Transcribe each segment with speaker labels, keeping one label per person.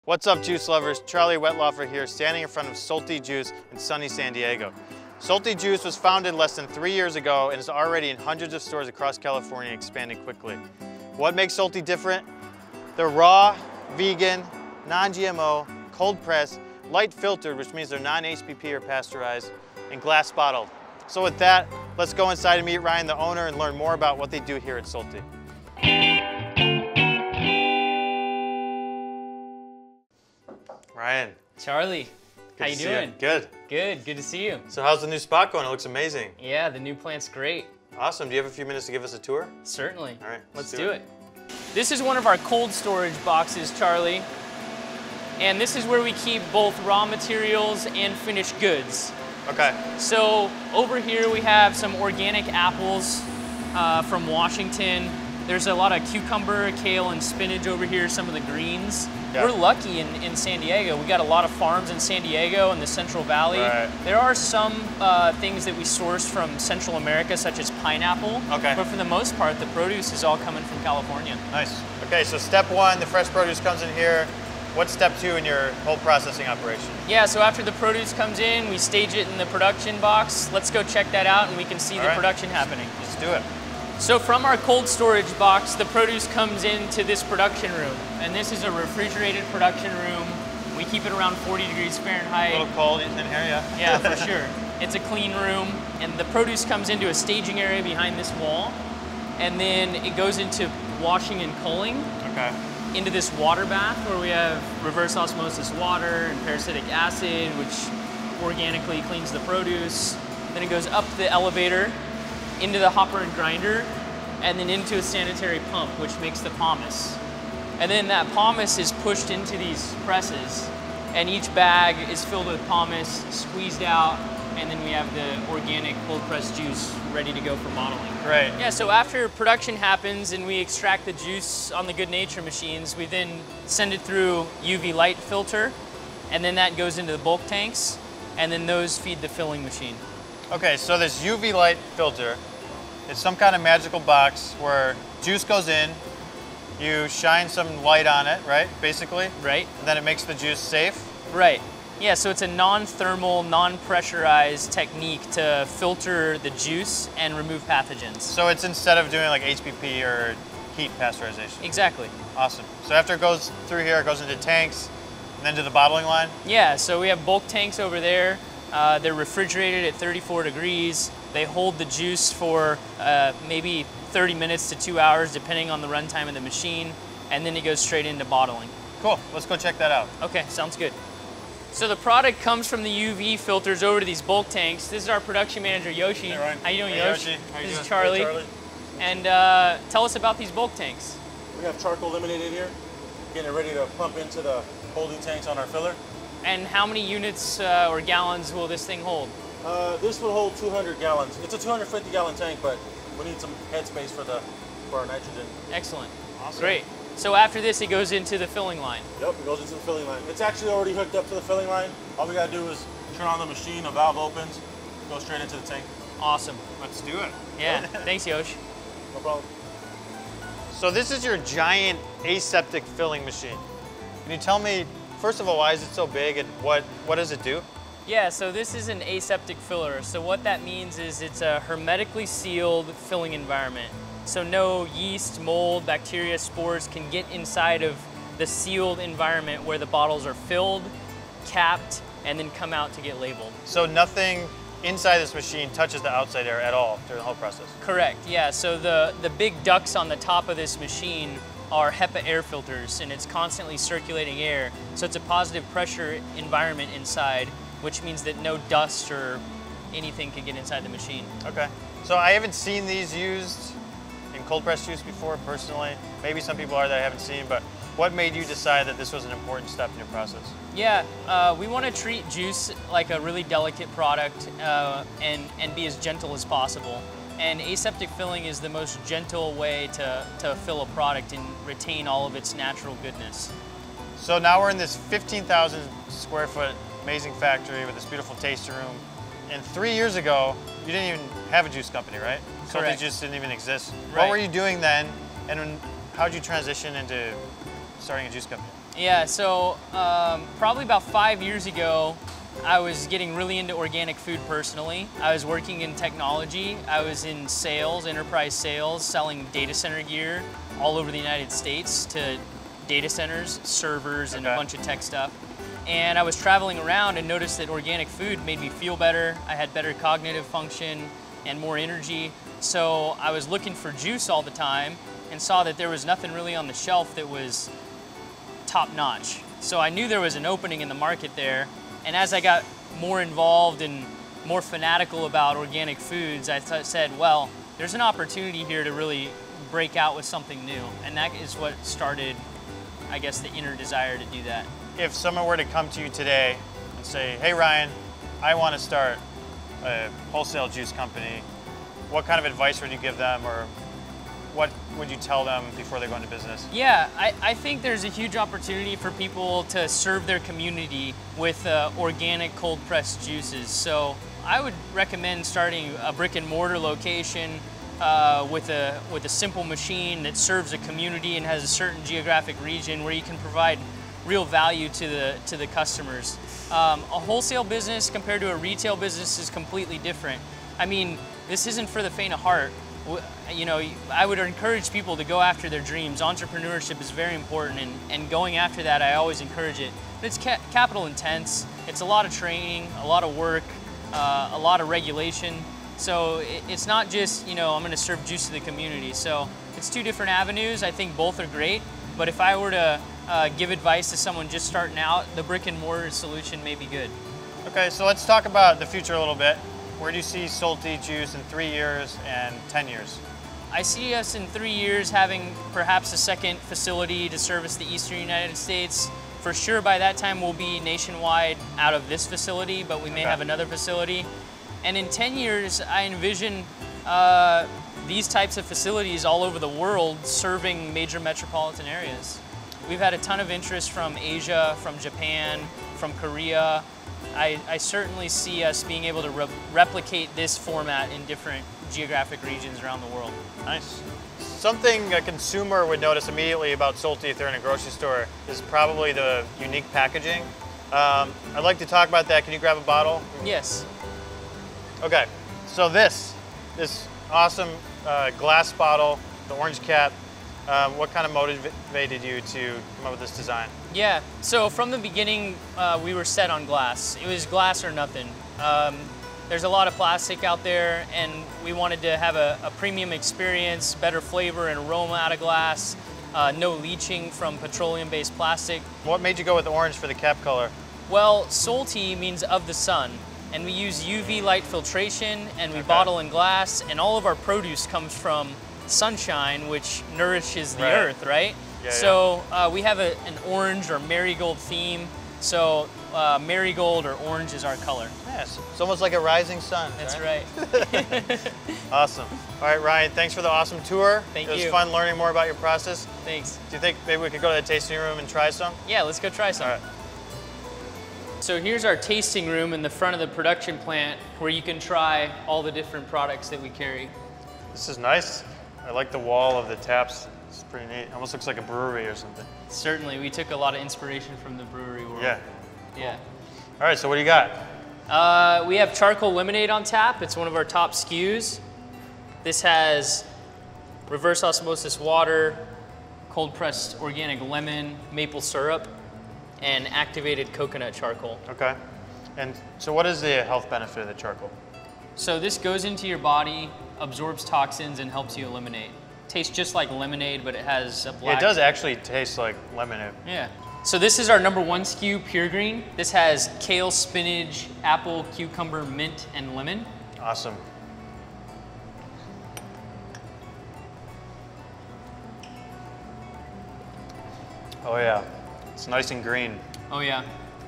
Speaker 1: What's up, juice lovers? Charlie Wetlaufer here, standing in front of Salty Juice in sunny San Diego. Salty Juice was founded less than 3 years ago and is already in hundreds of stores across California, expanding quickly. What makes Salty different? They're raw, vegan, non-GMO, cold pressed, light filtered, which means they're non-HPP or pasteurized, and glass bottled. So with that, let's go inside and meet Ryan, the owner, and learn more about what they do here at Salty. Ryan.
Speaker 2: Charlie, how you doing?
Speaker 1: Good.
Speaker 2: Good to see you.
Speaker 1: So how's the new spot going? It looks amazing.
Speaker 2: Yeah, the new plant's great.
Speaker 1: Awesome. Do you have a few minutes to give us a tour?
Speaker 2: Certainly.
Speaker 1: All right,
Speaker 2: let's do it. This is one of our cold storage boxes, Charlie. And this is where we keep both raw materials and finished goods.
Speaker 1: Okay.
Speaker 2: So over here we have some organic apples from Washington. There's a lot of cucumber, kale, and spinach over here, some of the greens. Yeah. We're lucky in San Diego. We got a lot of farms in San Diego and the Central Valley. Right. There are some things that we source from Central America, such as pineapple. Okay. But for the most part, the produce is all coming from California.
Speaker 1: Nice. Okay, so step one, the fresh produce comes in here. What's step two in your whole processing operation? Yeah,
Speaker 2: so after the produce comes in, we stage it in the production box. Let's go check that out and we can see the production happening.
Speaker 1: Let's do it.
Speaker 2: So from our cold storage box, the produce comes into this production room. And this is a refrigerated production room. We keep it around 40 degrees Fahrenheit.
Speaker 1: A little cold in here, yeah.
Speaker 2: Yeah, for sure. It's a clean room. And the produce comes into a staging area behind this wall. And then it goes into washing and culling. Okay. Into this water bath where we have reverse osmosis water and parasitic acid, which organically cleans the produce. Then it goes up the elevator, into the hopper and grinder, and then into a sanitary pump, which makes the pomace. And then that pomace is pushed into these presses, and each bag is filled with pomace, squeezed out, and then we have the organic cold pressed juice ready to go for bottling.
Speaker 1: Great.
Speaker 2: Yeah, so after production happens and we extract the juice on the Good Nature machines, we then send it through UV light filter, and then that goes into the bulk tanks, and then those feed the filling machine.
Speaker 1: Okay, so this UV light filter, it's some kind of magical box where juice goes in, you shine some light on it, right, basically?
Speaker 2: Right.
Speaker 1: And then it makes the juice safe?
Speaker 2: Right. Yeah, so it's a non-thermal, non-pressurized technique to filter the juice and remove pathogens.
Speaker 1: So it's instead of doing like HPP or heat pasteurization?
Speaker 2: Exactly.
Speaker 1: Awesome. So after it goes through here, it goes into tanks and then to the bottling line?
Speaker 2: Yeah, so we have bulk tanks over there. They're refrigerated at 34 degrees. They hold the juice for maybe 30 minutes to 2 hours, depending on the runtime of the machine, and then it goes straight into bottling.
Speaker 1: Cool, let's go check that out.
Speaker 2: Okay, sounds good. So the product comes from the UV filters over to these bulk tanks. This is our production manager, Yoshi.
Speaker 1: Hey, Ryan.
Speaker 2: How you doing,
Speaker 1: hey,
Speaker 2: Yoshi?
Speaker 1: How you
Speaker 2: this
Speaker 1: doing?
Speaker 2: is Charlie.
Speaker 1: Hey, Charlie.
Speaker 2: And tell us about these bulk tanks.
Speaker 3: We have charcoal eliminated here, getting it ready to pump into the holding tanks on our filler.
Speaker 2: And how many units or gallons will this thing hold?
Speaker 3: This will hold 200 gallons. It's a 250 gallon tank, but we need some headspace for our nitrogen.
Speaker 2: Excellent.
Speaker 1: Awesome.
Speaker 2: Great. So after this, it goes into the filling line.
Speaker 3: Yep, it goes into the filling line. It's actually already hooked up to the filling line. All we gotta do is turn on the machine, a valve opens, go straight into the tank.
Speaker 2: Awesome.
Speaker 1: Let's do it.
Speaker 2: Yeah, thanks, Yosh.
Speaker 3: No problem.
Speaker 1: So this is your giant aseptic filling machine. Can you tell me, first of all, why is it so big and what does it do?
Speaker 2: Yeah, so this is an aseptic filler. So what that means is it's a hermetically sealed filling environment. So no yeast, mold, bacteria, spores can get inside of the sealed environment where the bottles are filled, capped, and then come out to get labeled.
Speaker 1: So nothing inside this machine touches the outside air at all during the whole process?
Speaker 2: Correct, yeah. So the big ducts on the top of this machine are HEPA air filters, and it's constantly circulating air. So it's a positive pressure environment inside, which means that no dust or anything can get inside the machine.
Speaker 1: Okay. So I haven't seen these used in cold pressed juice before personally. Maybe some people are that I haven't seen, but what made you decide that this was an important step in your process?
Speaker 2: Yeah, we want to treat juice like a really delicate product and be as gentle as possible. And aseptic filling is the most gentle way to fill a product and retain all of its natural goodness.
Speaker 1: So now we're in this 15,000 square foot amazing factory with this beautiful tasting room. And 3 years ago, you didn't even have a juice company, right?
Speaker 2: Correct.
Speaker 1: Salty Juice didn't even exist.
Speaker 2: Right.
Speaker 1: What were you doing then, and how did you transition into starting a juice company?
Speaker 2: Yeah, so probably about 5 years ago, I was getting really into organic food personally. I was working in technology. I was in sales, enterprise sales, selling data center gear all over the United States to data centers, servers, and a bunch of tech stuff. And I was traveling around and noticed that organic food made me feel better. I had better cognitive function and more energy. So I was looking for juice all the time and saw that there was nothing really on the shelf that was top notch. So I knew there was an opening in the market there. And as I got more involved and more fanatical about organic foods, I said, well, there's an opportunity here to really break out with something new. And that is what started, I guess, the inner desire to do that.
Speaker 1: If someone were to come to you today and say, hey Ryan, I want to start a wholesale juice company, what kind of advice would you give them, or what would you tell them before they go into business?
Speaker 2: Yeah, I think there's a huge opportunity for people to serve their community with organic cold pressed juices. So I would recommend starting a brick and mortar location with a simple machine that serves a community and has a certain geographic region where you can provide real value to the customers. A wholesale business compared to a retail business is completely different. I mean, this isn't for the faint of heart. You know, I would encourage people to go after their dreams. Entrepreneurship is very important, and going after that, I always encourage it. But it's capital intense. It's a lot of training, a lot of work, a lot of regulation. So it's not just, you know, I'm going to serve juice to the community. So it's two different avenues. I think both are great. But if I were to give advice to someone just starting out, the brick and mortar solution may be good.
Speaker 1: Okay, so let's talk about the future a little bit. Where do you see Salty Juice in 3 years and 10 years?
Speaker 2: I see us in 3 years having perhaps a second facility to service the eastern United States. For sure by that time we'll be nationwide out of this facility, but we may have another facility. And in 10 years I envision these types of facilities all over the world serving major metropolitan areas. We've had a ton of interest from Asia, from Japan, from Korea. I certainly see us being able to replicate this format in different geographic regions around the world.
Speaker 1: Nice. Something a consumer would notice immediately about Salty if they're in a grocery store is probably the unique packaging. I'd like to talk about that. Can you grab a bottle?
Speaker 2: Yes.
Speaker 1: Okay, so this awesome glass bottle, the orange cap, what kind of motivated you to come up with this design?
Speaker 2: Yeah, so from the beginning, we were set on glass. It was glass or nothing. There's a lot of plastic out there, and we wanted to have a premium experience, better flavor and aroma out of glass, no leaching from petroleum-based plastic.
Speaker 1: What made you go with orange for the cap color?
Speaker 2: Well, Salty means of the sun, and we use UV light filtration, and we bottle in glass, and all of our produce comes from sunshine, which nourishes the earth, right?
Speaker 1: Yeah,
Speaker 2: so we have an orange or marigold theme. So marigold or orange is our color.
Speaker 1: Yes, it's almost like a rising sun.
Speaker 2: That's
Speaker 1: right.
Speaker 2: Awesome.
Speaker 1: All right, Ryan, thanks for the awesome tour.
Speaker 2: Thank you.
Speaker 1: It was fun learning more about your process.
Speaker 2: Thanks.
Speaker 1: Do you think maybe we could go to the tasting room and try some?
Speaker 2: Yeah, let's go try some.
Speaker 1: All right.
Speaker 2: So here's our tasting room in the front of the production plant where you can try all the different products that we carry.
Speaker 1: This is nice. I like the wall of the taps. It's pretty neat. Almost looks like a brewery or something.
Speaker 2: Certainly, we took a lot of inspiration from the brewery world.
Speaker 1: Yeah.
Speaker 2: Yeah.
Speaker 1: All right, so what do you got?
Speaker 2: We have charcoal lemonade on tap. It's one of our top SKUs. This has reverse osmosis water, cold pressed organic lemon, maple syrup, and activated coconut charcoal.
Speaker 1: Okay. And so what is the health benefit of the charcoal?
Speaker 2: So this goes into your body, absorbs toxins, and helps you eliminate. Tastes just like lemonade, but it has a black...
Speaker 1: Yeah, it does actually taste like lemonade.
Speaker 2: Yeah. So this is our #1 SKU, Pure Green. This has kale, spinach, apple, cucumber, mint, and lemon.
Speaker 1: Awesome. Oh yeah, it's nice and green.
Speaker 2: Oh yeah.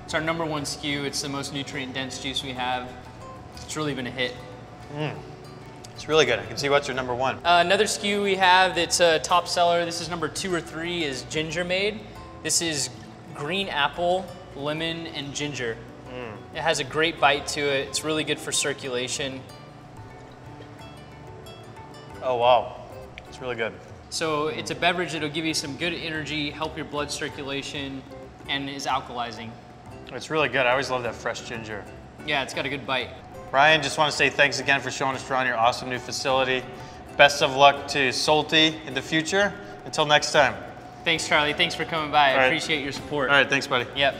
Speaker 2: It's our #1 SKU. It's the most nutrient-dense juice we have. It's really been a hit.
Speaker 1: It's really good. I can see what's your #1.
Speaker 2: Another SKU we have that's a top seller, this is #2 or 3, is Ginger Made. This is green apple, lemon, and ginger. It has a great bite to it. It's really good for circulation.
Speaker 1: Oh wow, it's really good.
Speaker 2: So it's a beverage that'll give you some good energy, help your blood circulation, and is alkalizing.
Speaker 1: It's really good. I always love that fresh ginger.
Speaker 2: Yeah, it's got a good bite.
Speaker 1: Ryan, just want to say thanks again for showing us around your awesome new facility. Best of luck to Salty in the future. Until next time.
Speaker 2: Thanks, Charlie. Thanks for coming by. I
Speaker 1: right.
Speaker 2: appreciate your support.
Speaker 1: All right, thanks, buddy.
Speaker 2: Yep.